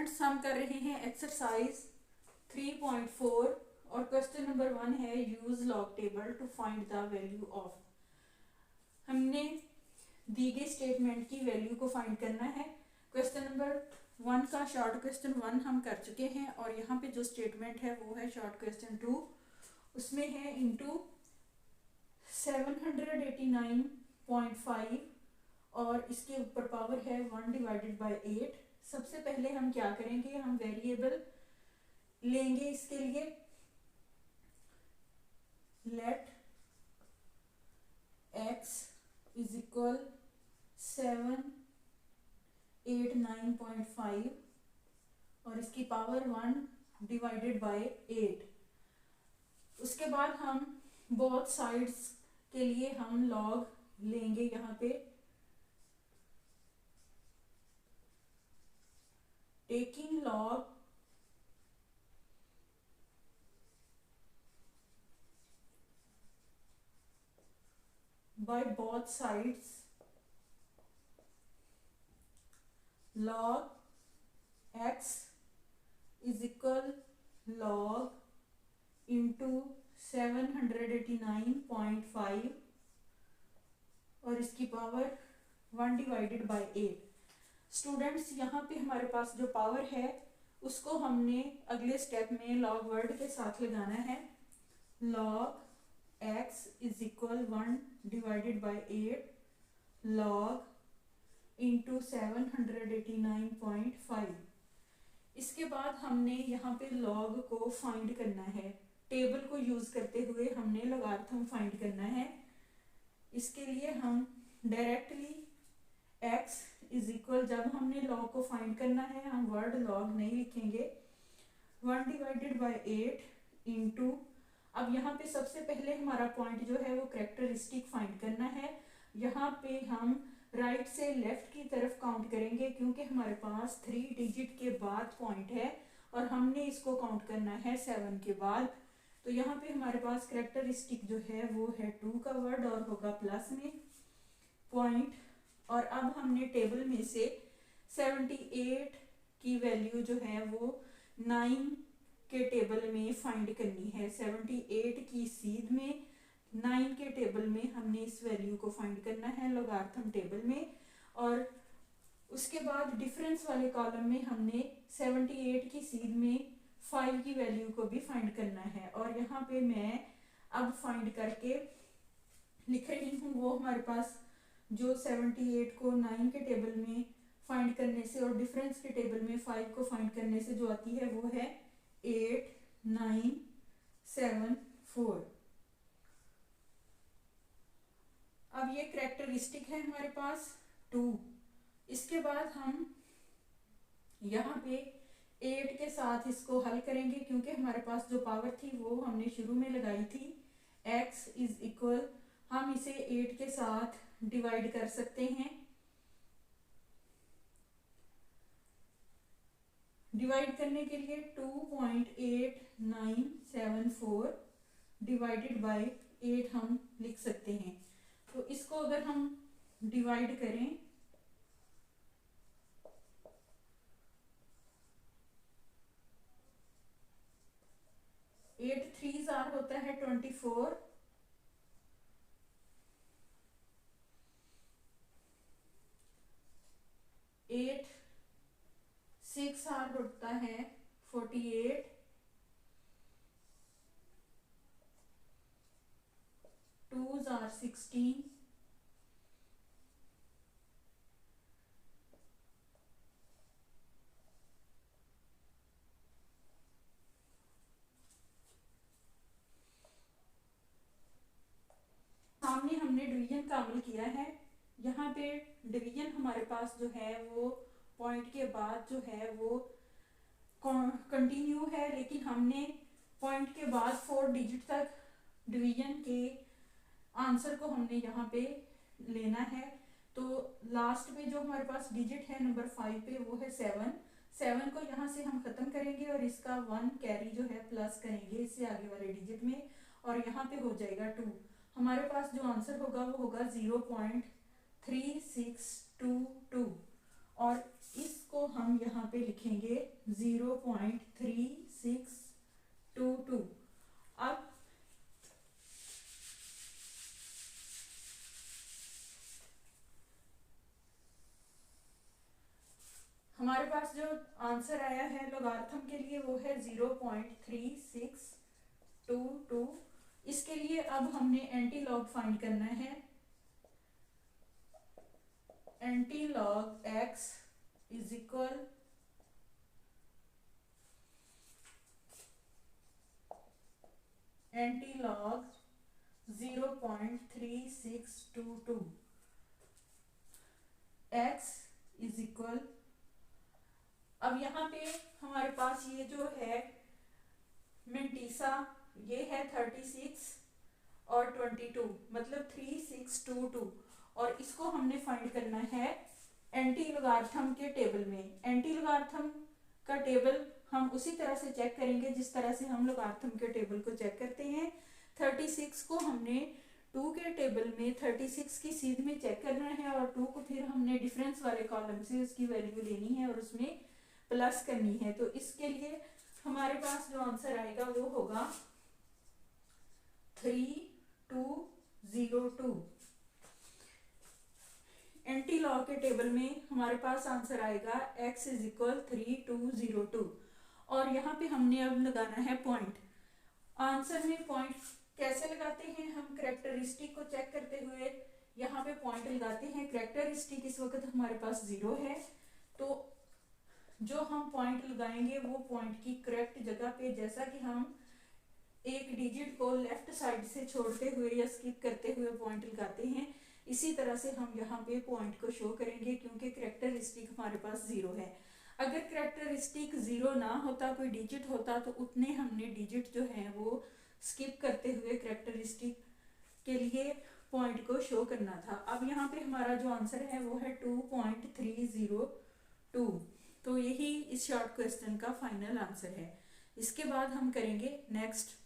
Students हम कर रहे हैं एक्सरसाइज 3.4 और क्वेश्चन नंबर 1 है use log table to find the value of. हमने दी गई स्टेटमेंट की वैल्यू को फाइंड करना है। क्वेश्चन नंबर 1 का शॉर्ट क्वेश्चन 1 हम कर चुके हैं और यहाँ पे जो स्टेटमेंट है वो है शॉर्ट क्वेश्चन 2, उसमें है इंटू 789.5 और इसके ऊपर पावर है 1 डिवाइडेड बाई 8। सबसे पहले हम क्या करेंगे, हम वेरिएबल लेंगे इसके लिए। लेट x इज इक्वल 789.5 और इसकी पावर 1 डिवाइडेड बाय 8। उसके बाद हम बोथ साइड्स के लिए हम लॉग लेंगे यहाँ पे। Taking log by both sides, log x is equal log into 789.5 और इसकी पावर 1 डिवाइडेड बाय 8। स्टूडेंट्स यहाँ पे हमारे पास जो पावर है उसको हमने अगले स्टेप में लॉग वर्ड के साथ लगाना है। log x is equal 1 divided by 8 log into 789.5। इसके बाद हमने यहाँ पे log को फाइंड करना है। टेबल को यूज करते हुए हमने लॉगरिथम फाइंड करना है। इसके लिए हम डायरेक्टली x इज इक्वल, जब हमने log को फाइंड करना है हम वर्ड log नहीं लिखेंगे, 1 डिवाइडेड बाय 8 इंटू, अब यहाँ पे सबसे पहले हमारा पॉइंट जो है वो कैरेक्टरिस्टिक फाइंड करना है। यहाँ पे हम राइट से लेफ्ट की तरफ काउंट करेंगे क्योंकि हमारे पास 3 डिजिट के बाद पॉइंट है और हमने इसको काउंट करना है 7 के बाद। तो यहाँ पे हमारे पास कैरेक्टरिस्टिक जो है वो है 2 का वर्ड और होगा प्लस में पॉइंट। और अब हमने टेबल में से 78 की वैल्यू जो है वो 9 के टेबल में फाइंड करनी है। 78 की सीध में 9 के टेबल में हमने इस वैल्यू को फाइंड करना है लॉगरिथम टेबल में। और उसके बाद डिफरेंस वाले कॉलम में हमने 78 की सीध में 5 की वैल्यू को भी फाइंड करना है। और यहाँ पे मैं अब फाइंड करके लिख रही हूँ वो हमारे पास जो 78 को 9 के टेबल में फाइंड करने से और डिफरेंस के टेबल में 5 को फाइंड करने से जो आती है वो है 8974। अब ये कैरेक्टरिस्टिक है हमारे पास 2। इसके बाद हम यहाँ पे 8 के साथ इसको हल करेंगे क्योंकि हमारे पास जो पावर थी वो हमने शुरू में लगाई थी। x इज इक्वल, हम इसे 8 के साथ डिवाइड कर सकते हैं। डिवाइड करने के लिए 2.8974 डिवाइडेड बाय 8 हम लिख सकते हैं। तो इसको अगर हम डिवाइड करें 8 3 होता है 24, 8 6 होता है 48, 2 16, सामने हमने डिवीजन का अमल किया है। यहाँ पे डिवीजन हमारे पास जो है वो पॉइंट के बाद जो है वो कंटिन्यू है, लेकिन हमने पॉइंट के बाद 4 डिजिट तक डिवीजन के आंसर को हमने यहाँ पे लेना है। तो लास्ट में जो हमारे पास डिजिट है नंबर 5 पे वो है 7 को यहाँ से हम खत्म करेंगे और इसका 1 कैरी जो है प्लस करेंगे इससे आगे वाले डिजिट में और यहाँ पे हो जाएगा 2। हमारे पास जो आंसर होगा वो होगा 0.3622 और इसको हम यहाँ पे लिखेंगे 0.3622। अब हमारे पास जो आंसर आया है लोगारिथम के लिए वो है 0.3622। इसके लिए अब हमने एंटी लॉग फाइंड करना है। Anti log x is equal anti log 0.3622। x is equal, अब यहाँ पे हमारे पास ये जो है मेंटिसा, ये है 36 और 22, मतलब 3622, और इसको हमने फाइंड करना है एंटी लोगारिथम के टेबल में। एंटी लोगारिथम का टेबल हम उसी तरह से चेक करेंगे जिस तरह से हम लोगारिथम के टेबल को चेक करते हैं। 36 को हमने 2 के टेबल में 36 की सीध में चेक करना है और 2 को फिर हमने डिफरेंस वाले कॉलम से उसकी वैल्यू लेनी है और उसमें प्लस करनी है। तो इसके लिए हमारे पास जो आंसर आएगा वो होगा 3202। एंटी लॉग के टेबल में हमारे पास आंसर आएगा x इज इक्वल 3202, और यहाँ पे हमने अब लगाना है पॉइंट। आंसर में पॉइंट कैसे लगाते हैं? हम कैरेक्टरिस्टिक को चेक करते हुए यहाँ पे पॉइंट लगाते हैं। कैरेक्टरिस्टिक इस वक्त हमारे पास 0 है, तो जो हम पॉइंट लगाएंगे वो पॉइंट की करेक्ट जगह पे, जैसा कि हम एक डिजिट को लेफ्ट साइड से छोड़ते हुए या स्किप करते हुए पॉइंट लगाते हैं, इसी तरह से हम यहाँ पे पॉइंट को शो करेंगे, क्योंकि कैरेक्टरिस्टिक हमारे पास 0 है। अगर कैरेक्टरिस्टिक 0 ना होता, कोई डिजिट होता, तो उतने हमने डिजिट जो है वो स्किप करते हुए कैरेक्टरिस्टिक के लिए पॉइंट को शो करना था। अब यहाँ पे हमारा जो आंसर है वो है 2.302। तो यही इस शॉर्ट क्वेश्चन का फाइनल आंसर है। इसके बाद हम करेंगे नेक्स्ट